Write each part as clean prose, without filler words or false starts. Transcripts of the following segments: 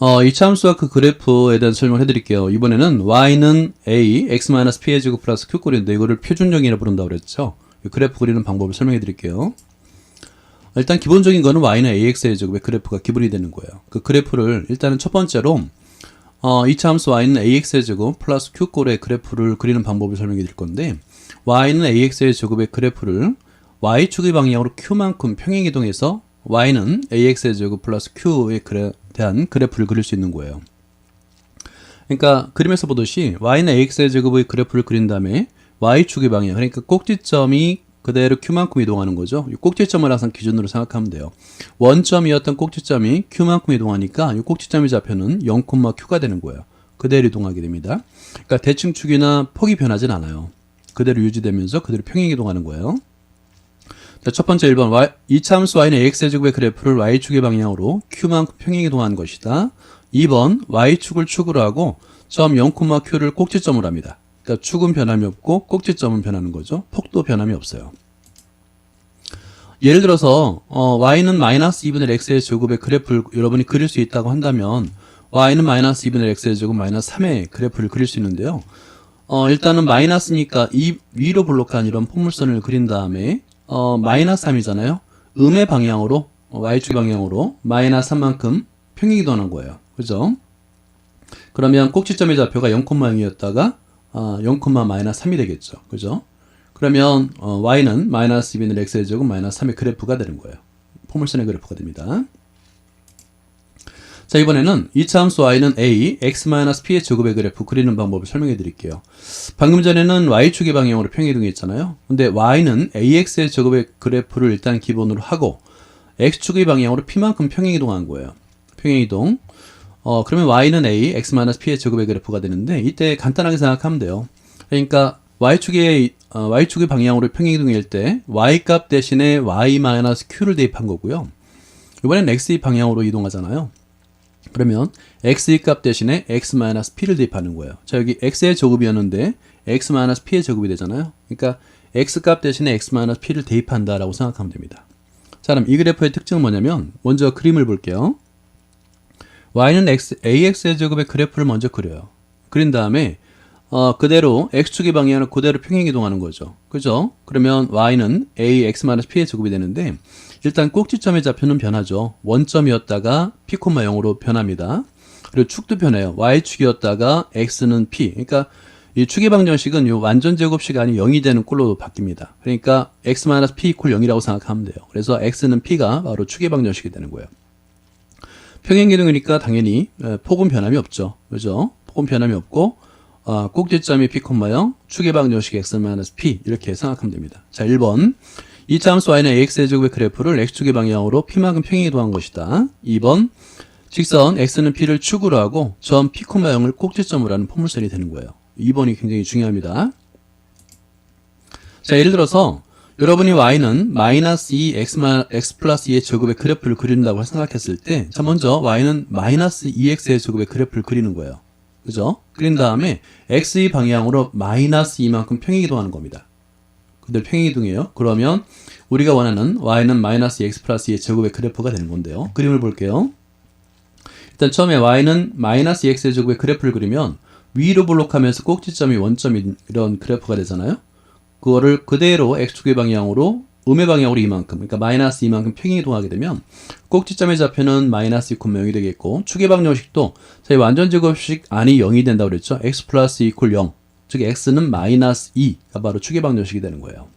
이차함수와 그 그래프에 대한 설명을 해드릴게요. 이번에는 y는 a, x-p의 제곱 플러스 q 꼴인데 이거를 표준정의라 부른다고 그랬죠. 그래프 그리는 방법을 설명해 드릴게요. 일단 기본적인 거는 y는 ax의 제곱의 그래프가 기본이 되는 거예요. 그 그래프를 일단은 첫 번째로 이차함수 y는 ax의 제곱 플러스 q 꼴의 그래프를 그리는 방법을 설명해 드릴 건데, y는 ax의 제곱의 그래프를 y축의 방향으로 q만큼 평행이동해서 y는 ax의 제곱 플러스 q에 대한 그래프를 그릴 수 있는 거예요. 그러니까 그림에서 보듯이 y는 ax의 제곱의 그래프를 그린 다음에 y축의 방향, 그러니까 꼭지점이 그대로 q만큼 이동하는 거죠. 이 꼭지점을 항상 기준으로 생각하면 돼요. 원점이었던 꼭지점이 q만큼 이동하니까 이 꼭지점의 좌표는 0,q가 되는 거예요. 그대로 이동하게 됩니다. 그러니까 대칭축이나 폭이 변하진 않아요. 그대로 유지되면서 그대로 평행 이동하는 거예요. 자, 첫 번째 1번 이차함수 y는 ax의 제곱의 그래프를 y축의 방향으로 q만큼 평행 이동하는 것이다. 2번 y축을 축으로 하고 점 0,q를 꼭지점으로 합니다. 그러니까 축은 변함이 없고 꼭지점은 변하는 거죠. 폭도 변함이 없어요. 예를 들어서 y는 마이너스 2분의 x의 제곱의 그래프를 여러분이 그릴 수 있다고 한다면 y는 마이너스 2분의 x의 제곱 마이너스 3의 그래프를 그릴 수 있는데요. 일단은 마이너스니까 이 위로 블록한 이런 포물선을 그린 다음에 마이너스 3이잖아요. 음의 방향으로 y축 방향으로 마이너스 3만큼 평행 이동하는 거예요. 그죠? 그러면 꼭지점의 좌표가 0,0이었다가 0,-3이 되겠죠. 그죠? 그러면 y는 마이너스 2분의 x의 제곱 마이너스 3의 그래프가 되는 거예요. 포물선의 그래프가 됩니다. 자, 이번에는 이차함수 y는 a, x-p의 제곱의 그래프 그리는 방법을 설명해 드릴게요. 방금 전에는 y축의 방향으로 평행이동이 있잖아요. 근데 y는 ax의 제곱의 그래프를 일단 기본으로 하고 x축의 방향으로 p만큼 평행이동한 거예요. 평행이동. 그러면 y는 a, x-p의 제곱의 그래프가 되는데 이때 간단하게 생각하면 돼요. 그러니까 y축의 방향으로 평행이동일 때 y값 대신에 y-q를 대입한 거고요. 이번엔 x의 방향으로 이동하잖아요. 그러면 x의 값 대신에 x-p를 대입하는 거예요. 자, 여기 x의 제곱이었는데 x-p의 제곱이 되잖아요. 그러니까 x 값 대신에 x-p를 대입한다라고 생각하면 됩니다. 자, 그럼 이 그래프의 특징은 뭐냐면 먼저 그림을 볼게요. y는 ax의 제곱의 그래프를 먼저 그려요. 그린 다음에 그대로 x축의 방향으로 그대로 평행 이동하는 거죠. 그죠? 그러면 y는 a, x-p의 제곱이 되는데 일단 꼭지점의 좌표는 변하죠. 원점이었다가 p, 0으로 변합니다. 그리고 축도 변해요. y축이었다가 x는 p. 그러니까 이 축의 방정식은 이 완전 제곱식 아닌 0이 되는 꼴로 바뀝니다. 그러니까 x-p = 0이라고 생각하면 돼요. 그래서 x는 p가 바로 축의 방정식이 되는 거예요. 평행이동이니까 당연히 폭은 변함이 없죠. 그죠? 폭은 변함이 없고 꼭지점이 p, 0, 축의 방정식 x-p 이렇게 생각하면 됩니다. 자, 1번 이차함수 y는 ax의 제곱의 그래프를 x축의 방향으로 p만큼 평행 이동한 것이다. 2번 직선 x는 p를 축으로 하고 점 p, 0을 꼭지점으로 하는 포물선이 되는 거예요. 2번이 굉장히 중요합니다. 자, 예를 들어서 여러분이 y는 마이너스 2 x 플러스 2의 제곱의 그래프를 그린다고 생각했을 때, 자, 먼저 y는 마이너스 2x의 제곱의 그래프를 그리는 거예요. 그죠? 그린 다음에 x의 방향으로 마이너스 2만큼 평행이동하는 겁니다. 그대로 평행이동이에요. 그러면 우리가 원하는 y는 마이너스 x 플러스 2의 제곱의 그래프가 되는 건데요. 그림을 볼게요. 일단 처음에 y는 마이너스 x의 제곱의 그래프를 그리면 위로 블록하면서 꼭지점이 원점인 이런 그래프가 되잖아요. 그거를 그대로 x축의 방향으로 음의 방향으로 이만큼, 그러니까 마이너스 2만큼 평행이동하게 되면 꼭지점의 좌표는 마이너스 2,0이 되겠고 축의 방정식도 저희 완전 제곱식 안이 0이 된다고 그랬죠. x 플러스 2 = 0. 즉 x는 마이너스 2가 바로 축의 방정식이 되는 거예요.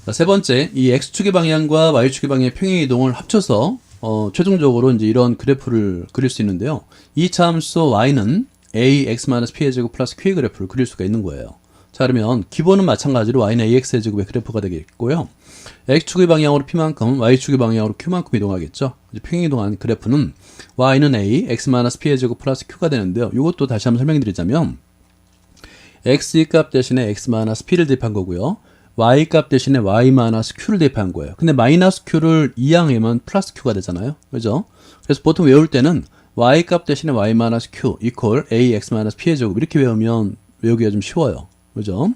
자, 세 번째, 이 x축의 방향과 y축의 방향의 평행이동을 합쳐서 최종적으로 이제 이런 그래프를 그릴 수 있는데요. 이 차함수 y는 a, x-p의 제곱 플러스 q의 그래프를 그릴 수가 있는 거예요. 자, 그러면 기본은 마찬가지로 y는 ax의 제곱의 그래프가 되겠고요. x축의 방향으로 p만큼, y축의 방향으로 q만큼 이동하겠죠. 평행이동한 그래프는 y는 a, x-p의 제곱 플러스 q가 되는데요. 이것도 다시 한번 설명드리자면 x의 값 대신에 x-p를 대입한 거고요. y 값 대신에 y-q를 대입한 거예요. 근데 마이너스 q를 이항하면 플러스 q가 되잖아요. 그죠? 그래서 보통 외울 때는 y 값 대신에 y-q 이퀄 a, x-p의 제곱 이렇게 외우면 외우기가 좀 쉬워요. 그죠?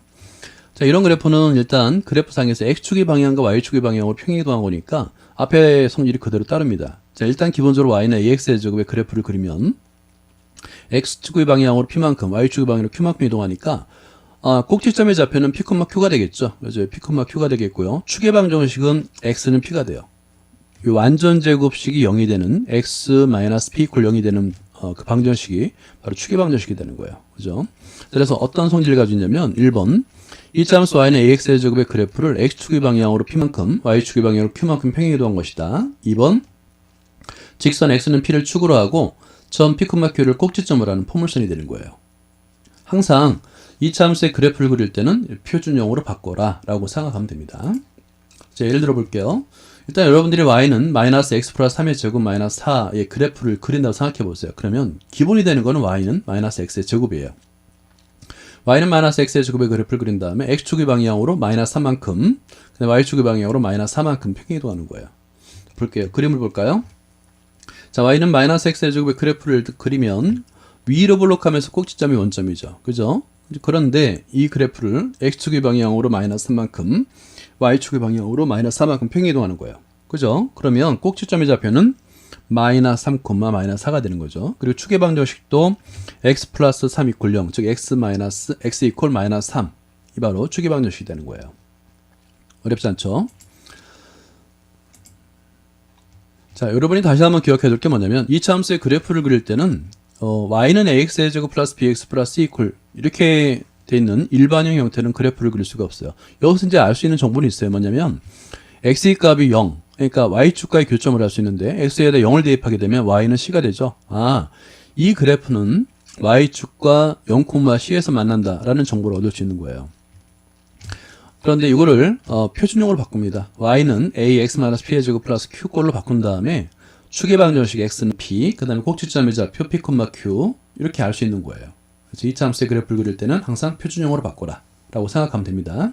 자, 이런 그래프는 일단 그래프상에서 x축의 방향과 y축의 방향으로 평행이동한 거니까 앞에 성질이 그대로 따릅니다. 자, 일단 기본적으로 y는 ax의 제곱의 그래프를 그리면 x축의 방향으로 p만큼, y축의 방향으로 q만큼 이동하니까 꼭지점의 좌표는 p, q가 되겠죠. 그래서 p, q가 되겠고요. 축의 방정식은 x는 p가 돼요. 이 완전 제곱식이 0이 되는 x-p = 0이 되는 그 방정식이 바로 축의 방정식이 되는 거예요. 그죠? 그래서 어떤 성질을 가지고 있냐면 1번 이차함수 y는 ax의 제곱의 그래프를 x축의 방향으로 p만큼, y축의 방향으로 q만큼 평행이동한 것이다. 2번 직선 x는 p를 축으로 하고 점 p, q를 꼭지점으로 하는 포물선이 되는 거예요. 항상 이차함수의 그래프를 그릴 때는 표준형으로 바꿔라 라고 생각하면 됩니다. 자, 예를 들어 볼게요. 일단 여러분들이 y는 마이너스 x 플러스 3의 제곱 마이너스 4의 그래프를 그린다고 생각해 보세요. 그러면 기본이 되는 거는 y는 마이너스 x의 제곱이에요. y는 마이너스 x의 제곱의 그래프를 그린 다음에 x축의 방향으로 마이너스 3만큼, y축의 방향으로 마이너스 4만큼 평행이동하는 거예요. 볼게요. 그림을 볼까요? 자, y는 마이너스 x의 제곱의 그래프를 그리면 위로 블록하면서 꼭지점이 원점이죠. 그죠? 그런데 이 그래프를 x축의 방향으로 마이너스 3만큼, y축의 방향으로 마이너스 4만큼 평행이동하는 거예요. 그죠? 그러면 꼭지점의 좌표는 마이너스 3, 마이너스 4가 되는 거죠. 그리고 축의 방정식도 x 플러스 3 이퀄 0, 즉 x 이퀄 마이너스 3. 이 바로 축의 방정식이 되는 거예요. 어렵지 않죠? 자, 여러분이 다시 한번 기억해 둘 게 뭐냐면 이차함수의 그래프를 그릴 때는 y는 ax의 제곱 플러스 bx 플러스 이퀄 이렇게 돼 있는 일반형 형태는 그래프를 그릴 수가 없어요. 여기서 이제 알 수 있는 정보는 있어요. 뭐냐면 x의 값이 0, 그러니까 y축과의 교점을 할 수 있는데 x에다 0을 대입하게 되면 y는 c가 되죠. 이 그래프는 y축과 0,c에서 만난다라는 정보를 얻을 수 있는 거예요. 그런데 이거를 표준형으로 바꿉니다. y는 ax-p의 제곱 플러스 q꼴로 바꾼 다음에 축의 방정식 x는 p, 그 다음에 꼭지점의 좌표 p, q 이렇게 알 수 있는 거예요. 그래서 이차함수의 그래프를 그릴 때는 항상 표준형으로 바꿔라 라고 생각하면 됩니다.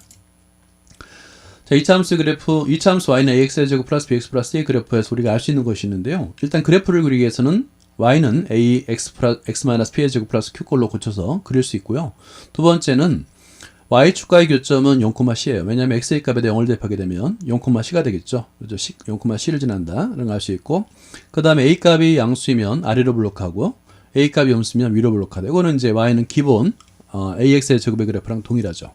자, 이차함수 그래프, 이차함수 y는 ax의 제곱 플러스 bx 플러스 a 그래프에서 우리가 알 수 있는 것이 있는데요. 일단 그래프를 그리기 위해서는 y는 x-p의 제곱 플러스 q꼴로 고쳐서 그릴 수 있고요. 두 번째는 y축과의 교점은 0,c예요. 왜냐하면 x의 값에 대해 0을 대입하게 되면 0,c가 되겠죠. 그렇죠? 0,c를 지난다는 걸 알 수 있고, 그 다음에 a 값이 양수이면 아래로 블록하고 a 값이 음수면 위로 블록하다. 이거는 이제 y는 기본 ax의 제곱의 그래프랑 동일하죠.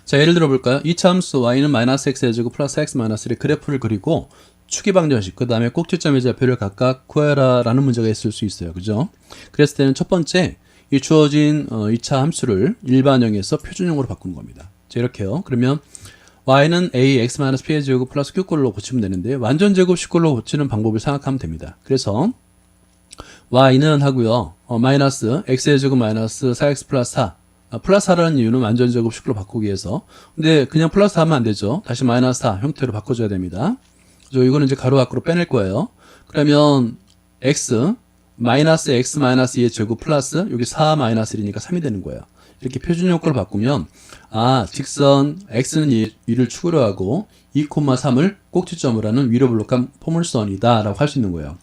자, 예를 들어 볼까요? 이차함수 y는 마이너스 x의 제곱 플러스 x 마이너스 1의 그래프를 그리고 축의 방정식, 그 다음에 꼭지점의 좌표를 각각 구해라 라는 문제가 있을 수 있어요. 그죠? 그랬을 때는 첫 번째, 이 주어진 2차 함수를 일반형에서 표준형으로 바꾸는 겁니다. 자, 이렇게요. 그러면 y는 ax-p의 제곱 플러스 q꼴로 고치면 되는데 완전 제곱 식꼴로 고치는 방법을 생각하면 됩니다. 그래서 y는 하고요. 마이너스 x의 제곱 마이너스 4x 플러스 4. 플러스 4라는 이유는 완전 제곱 식으로 바꾸기 위해서. 근데 그냥 플러스 하면 안 되죠. 다시 마이너스 4 형태로 바꿔줘야 됩니다. 그래서 이거는 이제 가로 밖으로 빼낼 거예요. 그러면 x 마이너스 x 마이너스 2의 제곱 플러스 여기 4 마이너스 1이니까 3이 되는 거예요. 이렇게 표준 요건을 바꾸면 직선 x는 2를 축으로 하고 2,3을 꼭지점으로 하는 위로 블록한 포물선이다 라고 할 수 있는 거예요.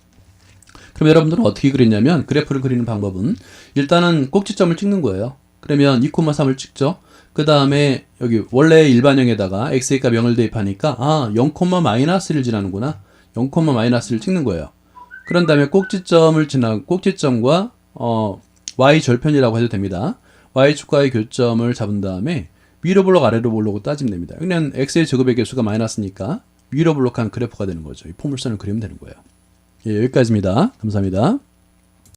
그럼 여러분들은 어떻게 그리냐면 그래프를 그리는 방법은 일단은 꼭지점을 찍는 거예요. 그러면 2,3을 찍죠. 그 다음에 여기 원래 일반형에다가 x의 값 0을 대입하니까 0, 마이너스를 지나는구나. 0, 마이너스를 찍는 거예요. 그런 다음에 꼭지점을 지나고 꼭지점과 y 절편이라고 해도 됩니다. y축과의 교점을 잡은 다음에 위로 블록 아래로 블록으로 따지면 됩니다. 그냥 x의 제곱의 개수가 마이너스니까 위로 블록한 그래프가 되는 거죠. 이 포물선을 그리면 되는 거예요. 예, 여기까지입니다. 감사합니다.